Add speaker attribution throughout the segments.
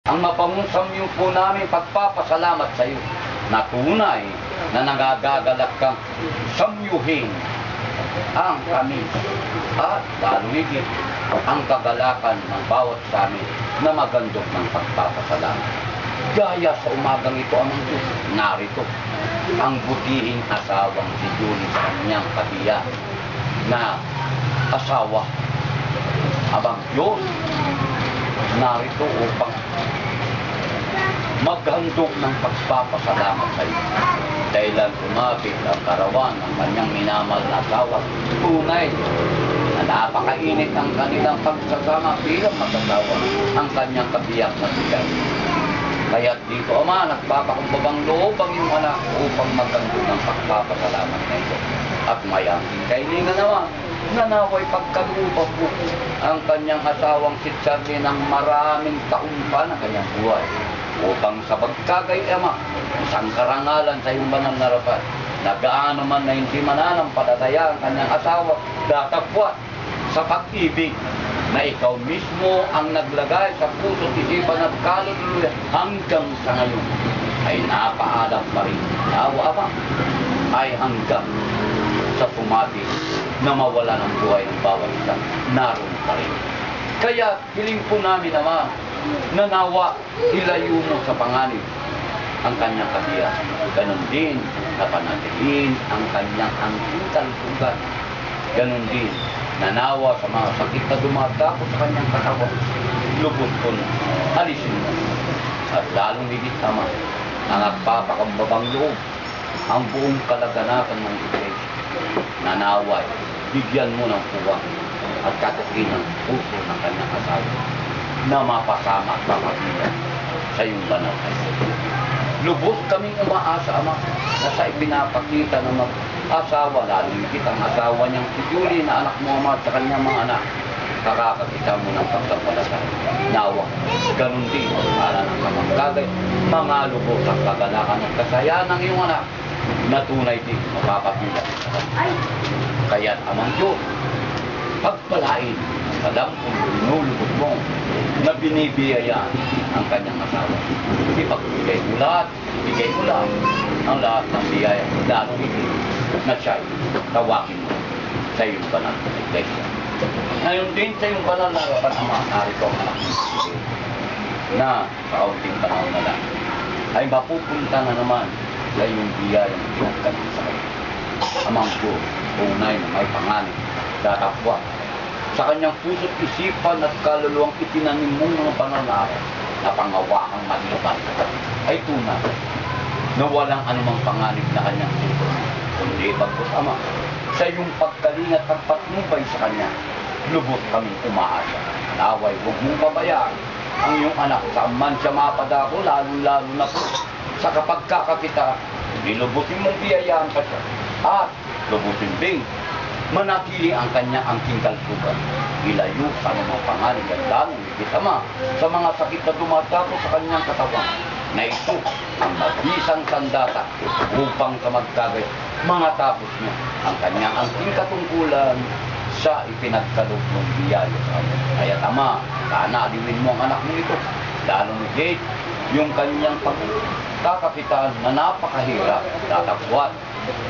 Speaker 1: ang mapangusamyo po namin pagpapasalamat sa iyo na tunay na nagagagalak kang samyuhin ang kami at lalo higit ang kagalakan ng bawat sa amin na magandog ng pagpapasalamat. Gaya sa umagang ito, Amang Diyos, narito ang butihing asawang si Julie sa kanyang kabiya na asawa. Abang Diyos, narito upang maghandog ng pagpapasalamat sa iyo. Dahilan umabit ang karawan ng kanyang minamahal na asawa, tunay na napakainit ang kanilang pagsasama bilang mag-asawa, ang kanyang kabiyak na bigay. Kaya't dito, Ama, nagpapakumbabang loob ang iyong anak upang maghandog ng pagpapasalamat na ito. At mayang kailingan naman, nanaway pagkalubag mo ang kanyang asawang si Charlie ng maraming taon pa ng kanyang buhay. Upang sa pagkagay, Ama, isang karangalan sa iyong banal na rapat, na gaano man na hindi mananampalataya ang kanyang asawa, datapwat sa pag-ibig na ikaw mismo ang naglagay sa puso't isipan at kaluluwa hanggang sa ngayon ay napaalam pa rin. Nawa, Ama, ay hanggang sa pumati na mawala ng buhay ng bawat isa, naroon pa rin. Kaya hiling po namin, Ama, na nawa ilayo mo sa panganib ang kanyang kabiyak. Ganon din na panatiliin ang kanyang angking kalusugan. Ganon din na nawa sa mga sakit na dumadako sa kanyang katawan. Lubos ko na, alisin mo. At lalong higit, Ama, ang nagpapakambabang loob ang buong kalaganapan ng iglesia. Nanaway, bigyan mo ng puwang at katukin ng puso ng kanyang asawa na mapasama at mapagilan sa iyong banal na ito. Lubos kaming umaasa, Ama, na sa ipinapakita ng mag-asawa, lalo higit ang asawa niyang si Julie na anak mo, Ama, at sa kanyang mga anak, kakakakita mo ng pagkapalatay. Nawa, ganun din para ng kamangkagay, mga lubos ang kagalakan at kasayaan ng iyong anak na tunay din mapapagilan sa kanya. Kaya't, Amang Diyos, pagpalain, alam kung binulubog mo na binibiyayaan ang kanyang asawa. Ipagbigay mo lahat, ibigay mo lahat ang lahat ng biyaya, lalo higit na siya'y tawagin mo sa iyong banal na iglesia. Ngayon din sa iyong banal na harapan, Ama, narito ang anak mo na kaunting panahon na lang ay mapupunta na naman sa iyong biyaya ng pinagkalit sa kanya. Amang Diyos, unay na may panganib, datapwa sa kanyang puso't isipan at kaluluwang itinanim mong mga banal na araw na pangawakang matlaban ay tunay na walang anumang panganib na kanyang sito. Kundi bagkus, Ama, sa iyong pagkalingat at patnubay sa kanya, lubos kaming umaasa. Naway, huwag mong babayaan ang iyong anak saan man siya mapadako, lalo-lalo na po sa kapagkakakita, nilubusin mong biyayaan pa siya at lubusin ding manatili ang kanya angking kalusugan. Ilayo sa mga panganib at lalong higit, Ama, sa mga sakit na dumadako sa kanyang katawan, na ito ang mabisang sandata upang sa magkagay mga tapos niya ang kanyang angking katungkulan sa ipinagkaloob ng biyaya sa kanya. Kaya, Ama, sana aliwin mo ang anak mo ito, lalong higit yung kanyang pagkakapitan na napakahirap, tatagwat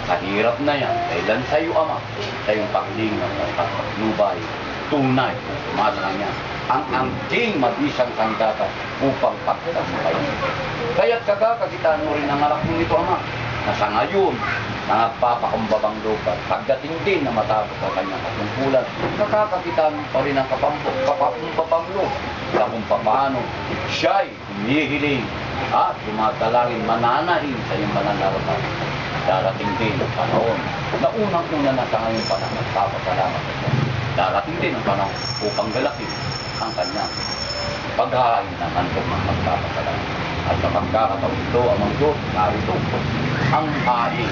Speaker 1: sa hirap na yan, dahil sa iyo, Ama, sa iyong paglingat at pagpapnubay, tunay, sumasa kanya ang angking mabisang sandata upang pagkakasakay. Kaya't kagakakitaan mo rin ang anak mo ito, Ama, na sa ngayon, na nagpapakumbabang lupa, pagdating din na matapos ang kanyang katungkulan, nakakakitaan mo pa rin ang kapakumbabang lupa, kung paano siya'y humihiling at dumadalangin, mananahin sa iyong mananarapan. Darating din ang panahon na unang-una na sa ngayong panahon nagpapasalamat ito. Darating din ang panahon upang galakin ang kanyang paghahain ng handog ng magpapasalamat. At sa pagkakataon ito, Amang Diyos, narito ang hain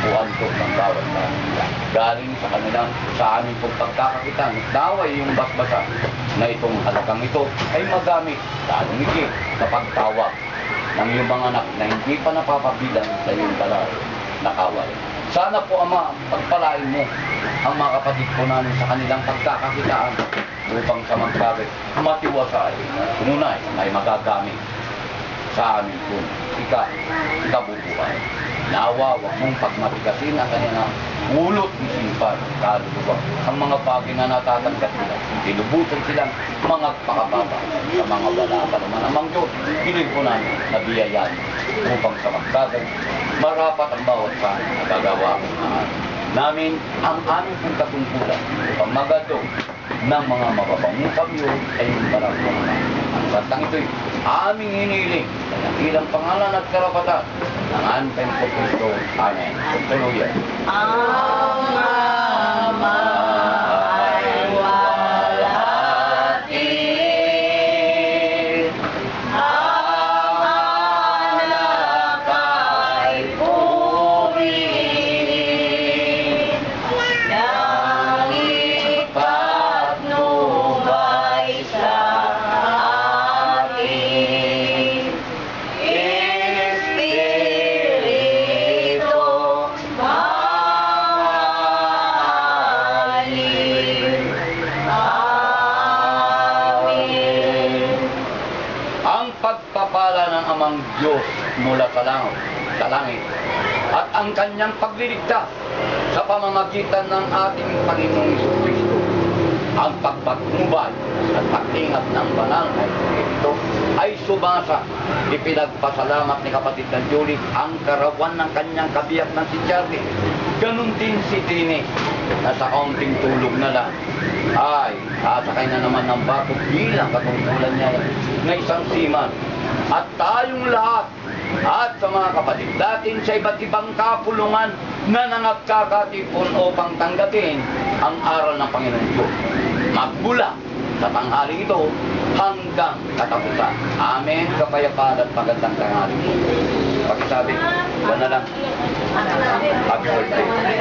Speaker 1: o handog ng bawat kanila. Galing sa kanilang sa aming pagkakakitan, naway yung basbasa na itong halagang ito ay magamit lalong higit sa pagtawag ng iyong mga anak na hindi pa napapabilang sa iyong banal na kawal. Sana po, Ama, pagpalain mo ang mga kapatid ko namin sa kanilang pagkakakitaan upang sa magkabit matiwasay, tunay ay magagamit sa amin po ikabubuhay. Nawa, wag mong pagmatigasin ang kanilang ulot isipan, kaluluwa. Ang mga bagay na natatanggap nila, tinubusan silang mga pakababa sa mga wala pa naman amang Diyos. Hiling ko namin na biyayan upang sa magkagay, marapat ang bawat sa nagagawa namin ang aming pong katungkulan upang magadong ng mga mababangung pagyo ay parang mga ang santang ito'y aming hiniling sa dakilang pangalan at karapatan ng Anpeng po Kristo. Amen. Tuluyan.
Speaker 2: Ang Ama ay walatin, ang Anak ay purihin, nang ipatnubay sa amin. Espiritu mahalin. Amen.
Speaker 1: Ang pagpapala ng Amang Diyos mula sa langit at ang kanyang pagliligtas sa pamamagitan ng ating Panginoong Jesucristo, ang pagpatnubay at pag-ingat ng banal na Espiritu ay sumasa. Ipinagpasalamat ni kapatid na Julie ang karawan ng kanyang kabiyak na si Charlie. Ganon din si Tini na sa kaunting tulog na lang ay sasakay na naman ng barko bilang katungkulan niya na isang seaman. At tayong lahat at sa mga kapatid natin sa iba't ibang kapulungan na nangagkakatipon upang tanggapin ang aral ng Panginoon Diyos, magmula sa tanghaling ito hanggang katapusan. Amen. Kapayapaan at magandang tanghali. Pagkasabi, wala lang. Happy birthday.